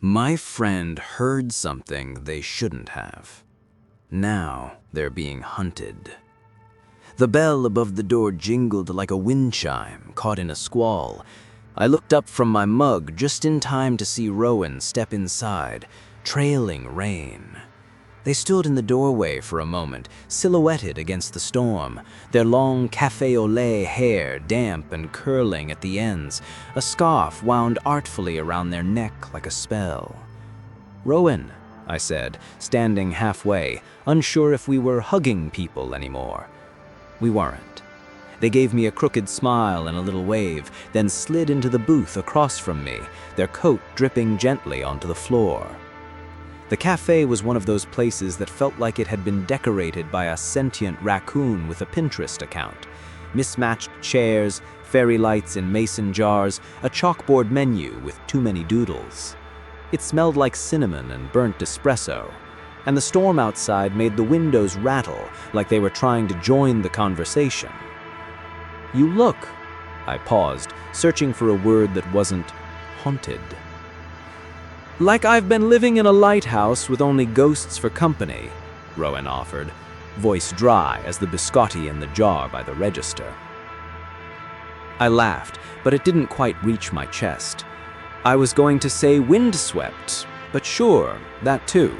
My friend heard something they shouldn't have. Now they're being hunted. The bell above the door jingled like a wind chime caught in a squall. I looked up from my mug just in time to see Rowan step inside, trailing rain. They stood in the doorway for a moment, silhouetted against the storm, their long café au lait hair damp and curling at the ends, a scarf wound artfully around their neck like a spell. "Rowan," I said, standing halfway, unsure if we were hugging people anymore. We weren't. They gave me a crooked smile and a little wave, then slid into the booth across from me, their coat dripping gently onto the floor. The cafe was one of those places that felt like it had been decorated by a sentient raccoon with a Pinterest account. Mismatched chairs, fairy lights in mason jars, a chalkboard menu with too many doodles. It smelled like cinnamon and burnt espresso, and the storm outside made the windows rattle like they were trying to join the conversation. "You look," I paused, searching for a word that wasn't haunted. "Like I've been living in a lighthouse with only ghosts for company," Rowan offered, voice dry as the biscotti in the jar by the register. I laughed, but it didn't quite reach my chest. I was going to say windswept, but sure, that too.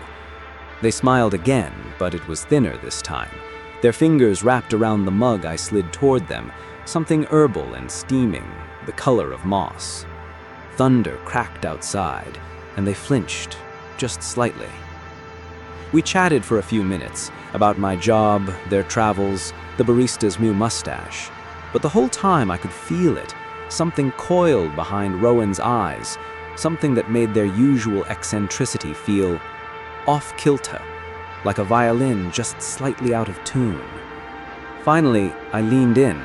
They smiled again, but it was thinner this time. Their fingers wrapped around the mug I slid toward them, something herbal and steaming, the color of moss. Thunder cracked outside, and they flinched, just slightly. We chatted for a few minutes about my job, their travels, the barista's new mustache. But the whole time I could feel it, something coiled behind Rowan's eyes, something that made their usual eccentricity feel off-kilter, like a violin just slightly out of tune. Finally, I leaned in.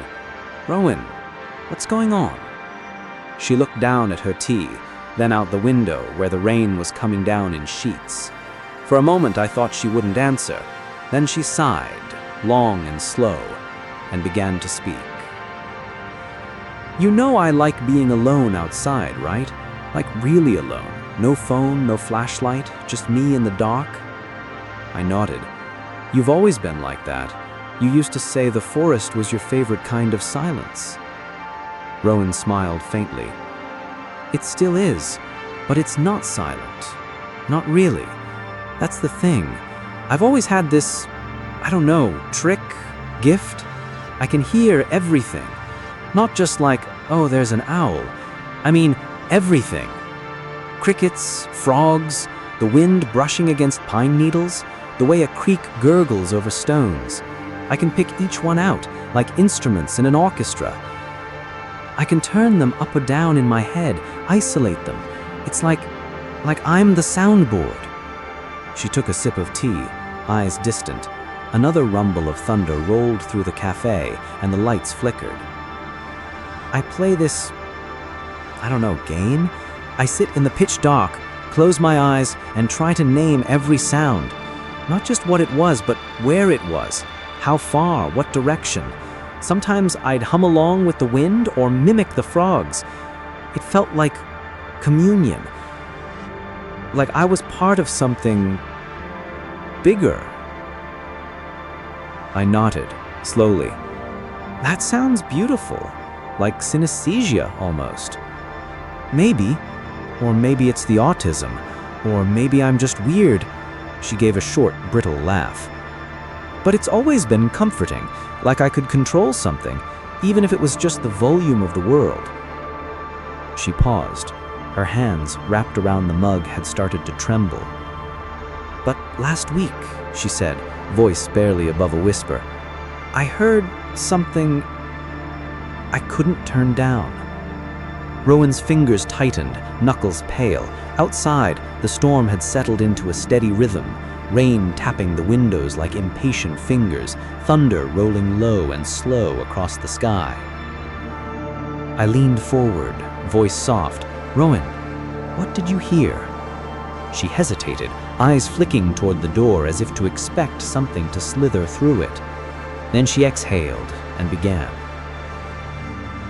"Rowan, what's going on?" She looked down at her tea, then out the window where the rain was coming down in sheets. For a moment I thought she wouldn't answer. Then she sighed, long and slow, and began to speak. "You know I like being alone outside, right? Like really alone. No phone, no flashlight, just me in the dark?" I nodded. "You've always been like that. You used to say the forest was your favorite kind of silence." Rowan smiled faintly. "It still is, but it's not silent. Not really. That's the thing. I've always had this, I don't know, trick, gift. I can hear everything. Not just like, oh, there's an owl. I mean, everything. Crickets, frogs, the wind brushing against pine needles, the way a creek gurgles over stones. I can pick each one out, like instruments in an orchestra. I can turn them up or down in my head, isolate them. It's like I'm the soundboard." She took a sip of tea, eyes distant. Another rumble of thunder rolled through the cafe, and the lights flickered. "I play this, I don't know, game? I sit in the pitch dark, close my eyes, and try to name every sound. Not just what it was, but where it was, how far, what direction. Sometimes I'd hum along with the wind or mimic the frogs. It felt like communion. Like I was part of something bigger." I nodded, slowly. "That sounds beautiful. Like synesthesia, almost." "Maybe. Or maybe it's the autism. Or maybe I'm just weird." She gave a short, brittle laugh. "But it's always been comforting, like I could control something, even if it was just the volume of the world." She paused. Her hands, wrapped around the mug, had started to tremble. "But last week," she said, voice barely above a whisper, "I heard something I couldn't turn down." Rowan's fingers tightened, knuckles pale. Outside, the storm had settled into a steady rhythm, rain tapping the windows like impatient fingers, thunder rolling low and slow across the sky. I leaned forward, voice soft. "Rowan, what did you hear?" She hesitated, eyes flicking toward the door as if to expect something to slither through it. Then she exhaled and began.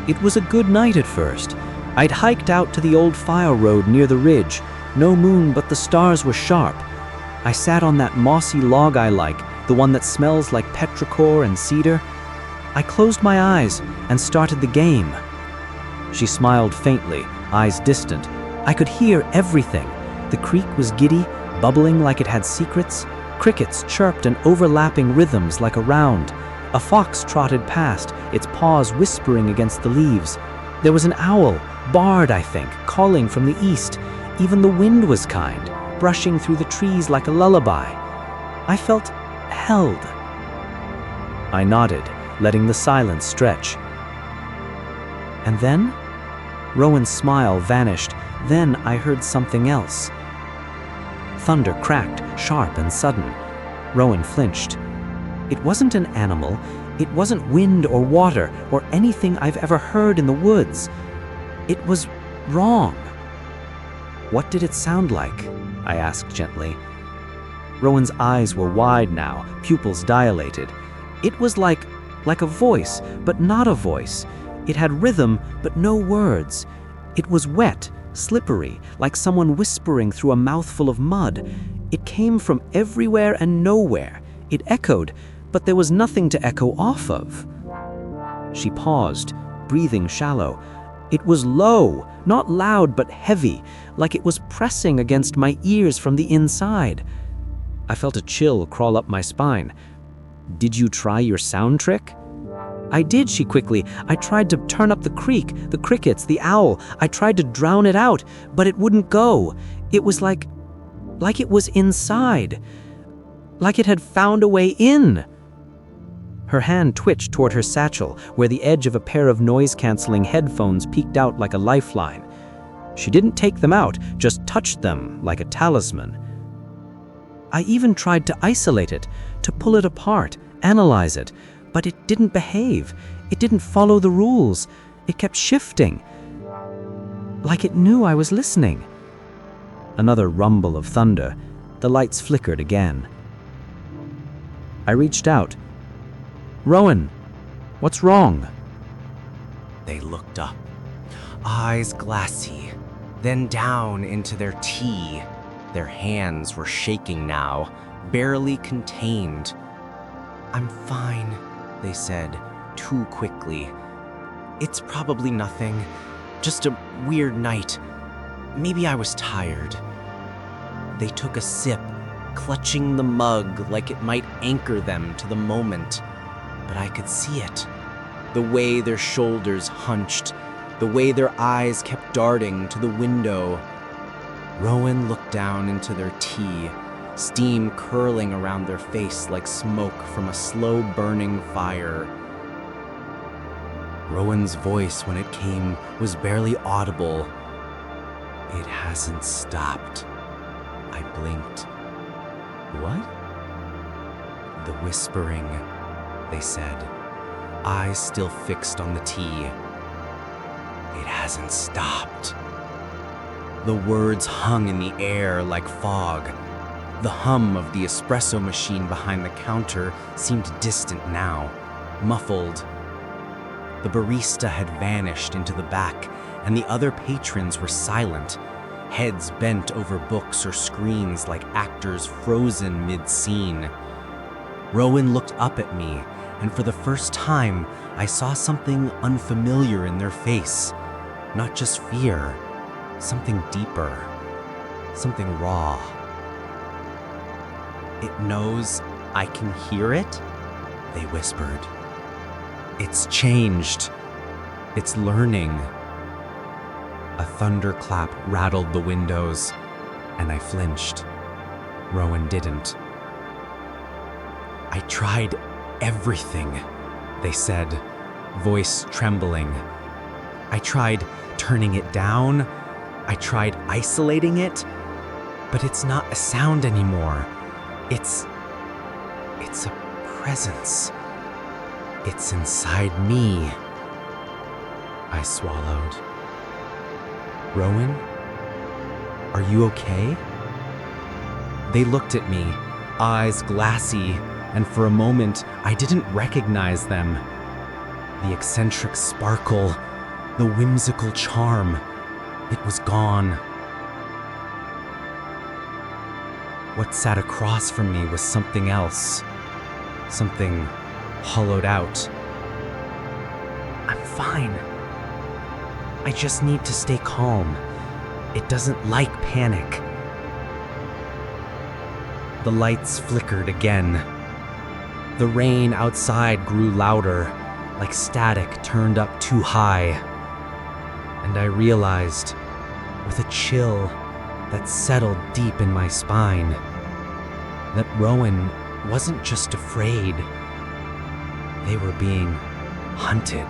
"It was a good night at first. I'd hiked out to the old fire road near the ridge, No moon, but the stars were sharp. I sat on that mossy log I like, the one that smells like petrichor and cedar. I closed my eyes and started the game. She smiled faintly, eyes distant. I could hear everything. The creek was giddy, bubbling like it had secrets. Crickets chirped in overlapping rhythms like a round. A fox trotted past, its paws whispering against the leaves. There was an owl, Bard, I think, calling from the east. Even the wind was kind, brushing through the trees like a lullaby. I felt held. I nodded, letting the silence stretch. And then, Rowan's smile vanished. Then I heard something else. Thunder cracked, sharp and sudden. Rowan flinched. It wasn't an animal. It wasn't wind or water or anything I've ever heard in the woods. It was wrong. What did it sound like? I asked gently. Rowan's eyes were wide now, pupils dilated. It was like a voice, but not a voice. It had rhythm, but no words. It was wet, slippery, like someone whispering through a mouthful of mud. It came from everywhere and nowhere. It echoed, but there was nothing to echo off of. She paused, breathing shallow. It was low, not loud but heavy, like it was pressing against my ears from the inside. I felt a chill crawl up my spine. "Did you try your sound trick?" "I did," she quickly. "I tried to turn up the creek, the crickets, the owl. I tried to drown it out, but it wouldn't go. It was like it was inside. Like it had found a way in." Her hand twitched toward her satchel, where the edge of a pair of noise-canceling headphones peeked out like a lifeline. She didn't take them out, just touched them like a talisman. I even tried to isolate it, to pull it apart, analyze it, but it didn't behave. It didn't follow the rules. It kept shifting, like it knew I was listening. Another rumble of thunder. The lights flickered again. I reached out. "Rowan, what's wrong?" They looked up, eyes glassy, then down into their tea. Their hands were shaking now, barely contained. "I'm fine," they said, too quickly. "It's probably nothing, just a weird night. Maybe I was tired." They took a sip, clutching the mug like it might anchor them to the moment. But I could see it. The way their shoulders hunched, the way their eyes kept darting to the window. Rowan looked down into their tea, steam curling around their face like smoke from a slow-burning fire. Rowan's voice, when it came, was barely audible. "It hasn't stopped." I blinked. "What?" "The whispering," they said, eyes still fixed on the tea. "It hasn't stopped." The words hung in the air like fog. The hum of the espresso machine behind the counter seemed distant now, muffled. The barista had vanished into the back, and the other patrons were silent, heads bent over books or screens like actors frozen mid-scene. Rowan looked up at me, and for the first time, I saw something unfamiliar in their face. Not just fear, something deeper, something raw. "It knows I can hear it?" they whispered. "It's changed. It's learning." A thunderclap rattled the windows, and I flinched. Rowan didn't. "I tried everything," they said, voice trembling. "I tried turning it down. I tried isolating it. But it's not a sound anymore. It's a presence. It's inside me." I swallowed. "Rowan, are you okay?" They looked at me, eyes glassy, and for a moment I didn't recognize them. The eccentric sparkle, the whimsical charm, it was gone. what sat across from me was something else. Something hollowed out. I'm fine. I just need to stay calm. It doesn't like panic. The lights flickered again. The rain outside grew louder, like static turned up too high. And I realized, with a chill that settled deep in my spine, that Rowan wasn't just afraid. They were being hunted.